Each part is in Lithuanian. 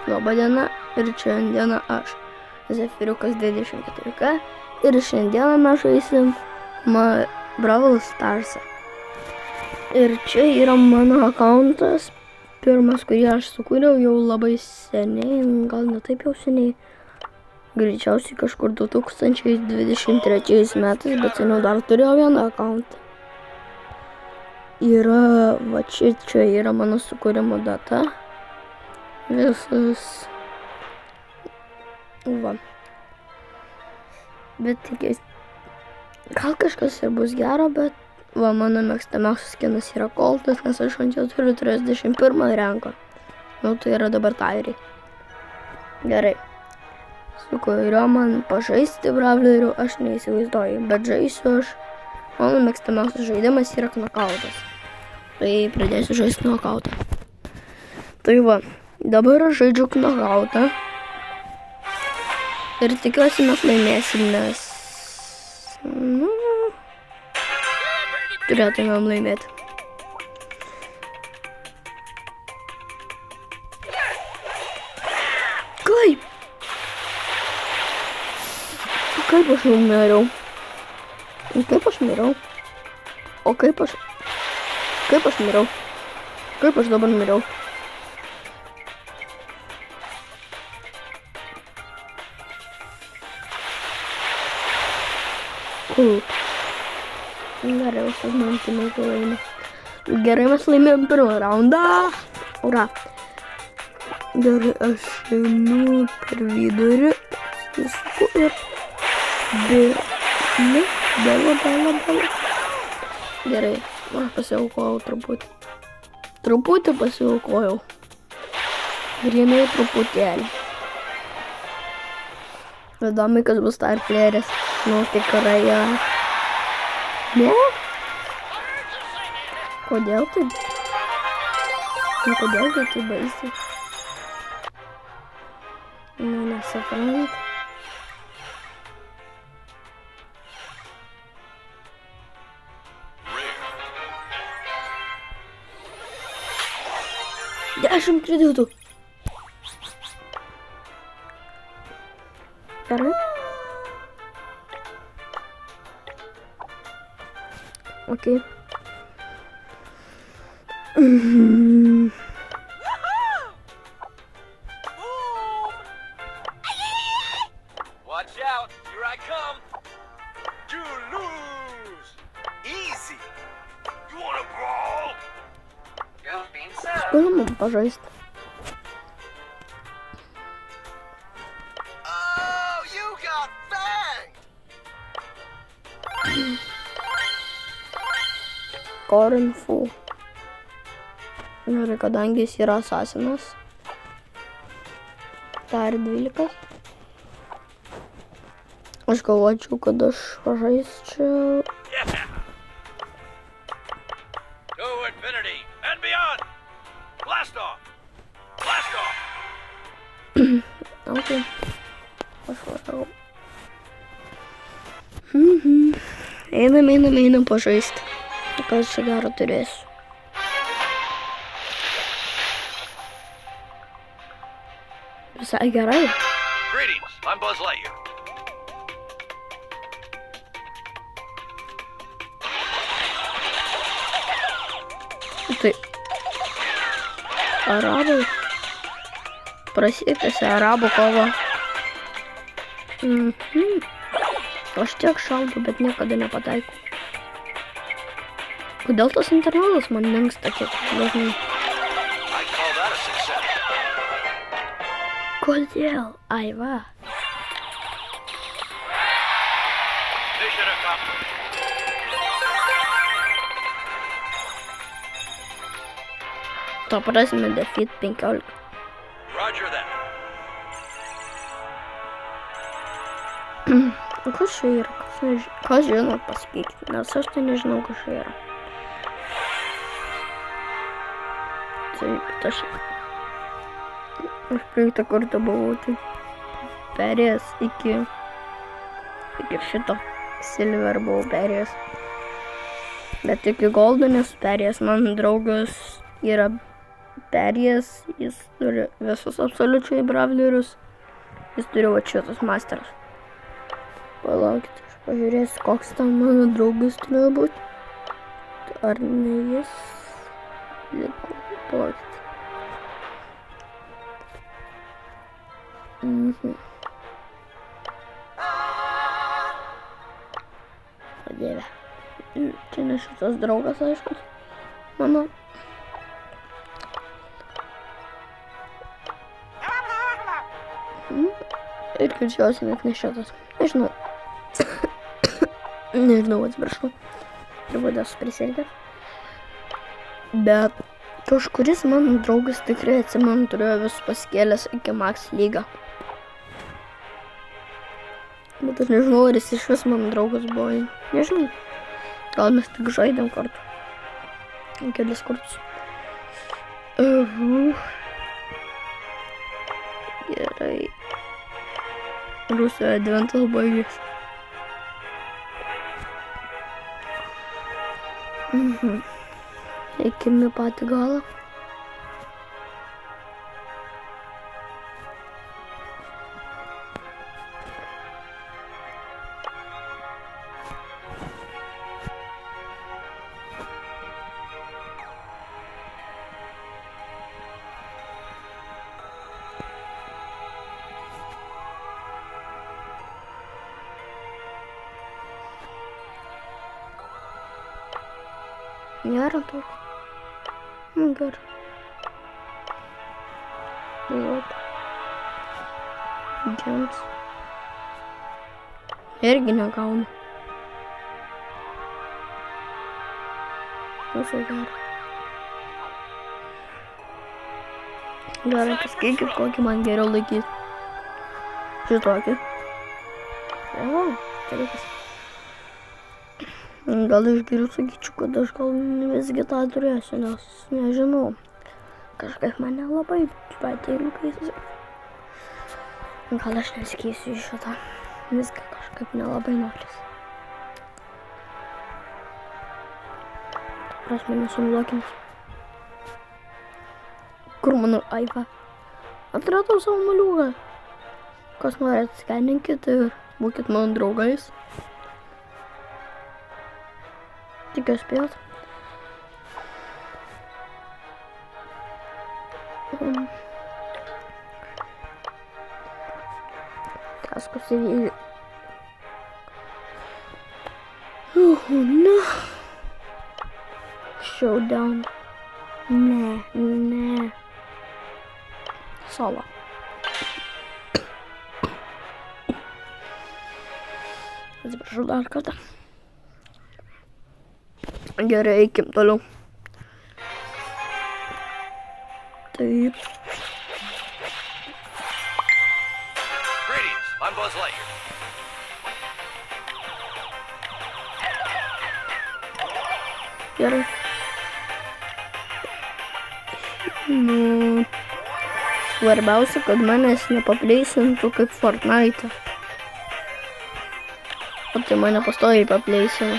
Labadiena ir šiandieną aš, Zefiriukas 24K, ir šiandieną mes žaisim Brawl Starsą. Ir čia yra mano akauntas, pirmas, kurį aš sukūriau jau labai seniai, gal ne taip jau seniai, greičiausiai kažkur 2023 metais, bet seniau dar turėjau vieną akauntą. Va čia yra mano sukūrimo data. Visas. Va. Bet tikės. Gal kažkas ir bus gero, bet va, mano mėgstamiausias skinas yra Coltas, nes aš ant jo turiu 31 ranką. Nu, tai yra dabar Tairiai. Gerai. Su kuriuo man pažaisti bravlerių aš neįsivaizduoju, bet žaisiu aš. Mano mėgstamiausias žaidimas yra knokautas. Tai pradėsiu žaisti knokautą. Tai va. Dabar aš žaidžiu knokautą ir tikiuosi mes laimėsim, nes turėtumėm laimėti. Kaip aš numiriau? Kaip aš miriau? O kaip aš miriau? Kaip aš dabar miriau? Gerai, man pinigų laimė. Gerai, mes laimėjom pirmą raundą. Ura. Gerai, aš einu per vidurį. Visku ir bėla. Gerai, aš pasiaukojau truputį. Truputį pasiaukojau. Grynai truputėlį. Įdomi, kas bus star playeris. Nu, tikrai, ja. Ne? Kodėl taip? Nu, kodėl tai baisiai? Nu, nesuprant. Dešimt kreditų. Gerai. Okay. Watch out, here I come. You lose. Easy. You wanna brawl? Just being sad. Скажи, пожалуйста. Oh, you got banged. Korinfų. Ir kadangi jis yra asasinas, dar 12. Aš galvočiau, kad aš pažaisčiau. To infinity and beyond. Blast off. Blast off. Ok. Aš važiavau. Einam pažaisti. Kas čia gero turėsiu. Visai gerai. Greetings, I'm Buzz Lightyear. Tai arabai. Prasitęsė arabų kova. Aš tiek šaudau, bet niekada nepataikau. Kodėl tas intervalas man linksta kiek dažnai? Kodėl? Ai va. To prasme defeat 15. Roger that. Kas čia yra? Kas žino, pasakykite, nes aš tai nežinau, kas čia yra. Taip, aš praeitą kartą buvau tai perėjęs iki šito silver buvau perėjęs. Bet iki goldo nesu perėjęs, man draugas yra perėjęs, jis turi visus absoliučiai bravlerius. Jis turi va šitas masteras. Palaukite, aš pažiūrėsiu, koks ten mano draugas turėjo būti. Ar ne jis? Palaukite. O dieve. Čia ne šitas draugas, aišku. Mano. Ir greičiausiai net ne šitas. Nežinau. Nežinau, atsiprašau. Truputės prisirgęs. Bet kažkuris mano draugas tikrai atsimenu turėjo visus pasikėlęs iki max lygą. Bet aš nežinau, ar jis iš vis mano draugas buvo. Nežinau. Gal mes tik žaidėm kartu. Kelis kartus. Gerai. Rusijoje adventas baigėsi. Eikime patį galą. Nėra daug. Gerai. Vat. Gems. Irgi negaunu. Visai gerai. Gerai, pasakykit, kokį man geriau laikyti. Šitokį. O, dalykas. Gal aš geriau sakyčiau, kad aš gal visgi tą turėsiu, nes nežinau. Kažkaip mane labai patinka jis. Gal aš nesikeisiu iš šitą. Visgi kažkaip nelabai noris. Prasme nesunlokinis. Kur mano aiva? Atradau savo maliuką. Kas nori atskaninkit ir būkit mano draugais. Tikiu spėjot. Taskos įvykdė. Ne. Showdown. Ne. Solo. Atsiprašau dar kartą. Gerai, eikim toliau. Taip. Greetings, I'm Buzz Lightyear. Gerai. Svarbiausia, kad manęs nepapleisintų kaip Fortnite. O tai mane pastoviai papleisino.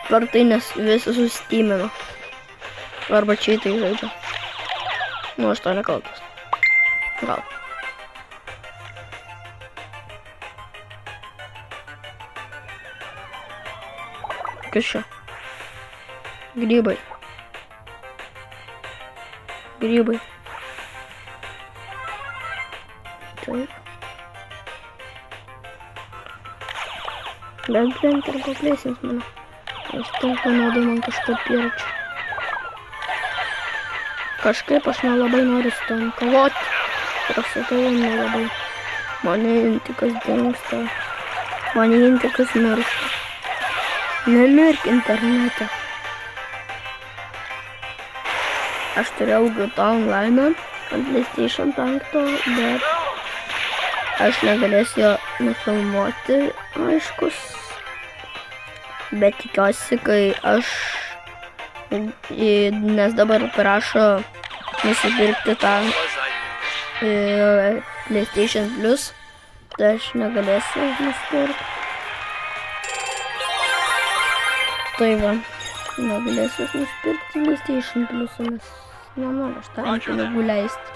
Per tai, nes visi susistymino. Arba čia tai žaidžia. Nu, aš to nekaltas. Gal. Kas čia? Grybai. Grybai. Taip. Bet blint ir papleisins mane. Aš taip naudai man kažkaip pirčiau. Kažkaip aš nelabai noriu su tam kovoti. Ir aš su tavim nelabai. Mane intikas dingsta. Mane intikas miršta. Nemirk internete. Aš turėjau GTA Online ant PlayStation 5, bet aš negalėsiu jo nufilmuoti, aiškus. Bet tikiuosi, kai aš, nes dabar prašo nusipirkti tą PlayStation Plus, tai aš negalėsiu nusipirkti. Tai va, negalėsiu nusipirkti PlayStation Plus, nes nenoriu aš tam pinigų leisti.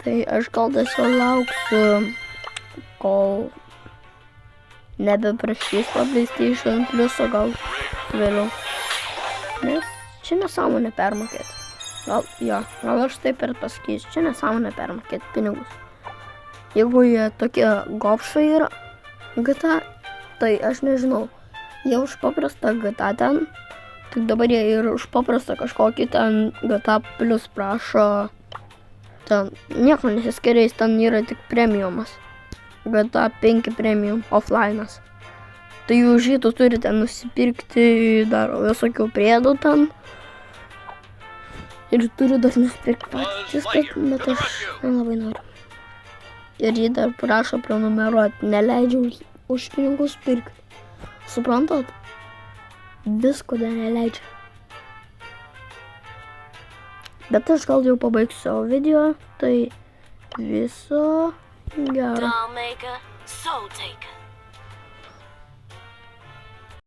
Tai aš gal tiesiog lauksiu, kol nebeprašys to PlayStation Pliuso, gal vėliau. Nes čia nesąmonė permokėti. Gal aš taip ir pasakysiu, čia nesąmonė permokėti pinigus. Jeigu jie tokie gopšai yra GTA, tai aš nežinau. Jie už paprastą GTA ten, tik dabar jie ir už paprastą kažkokį ten GTA Plus prašo. Ten nieko nesiskiria, ten yra tik premiumas. GTA 5 premium offline'as. Tai už jį tu turite nusipirkti dar visokių priedų ten. Ir turiu dar nusipirkti patys, bet aš nelabai noriu. Ir jį dar prašo prenumeruoti, neleidžia už pinigus pirkti. Suprantat? Visko dar neleidžia. Bet aš gal jau pabaigsiu savo video, tai viso gero. Doll maker, soul taker.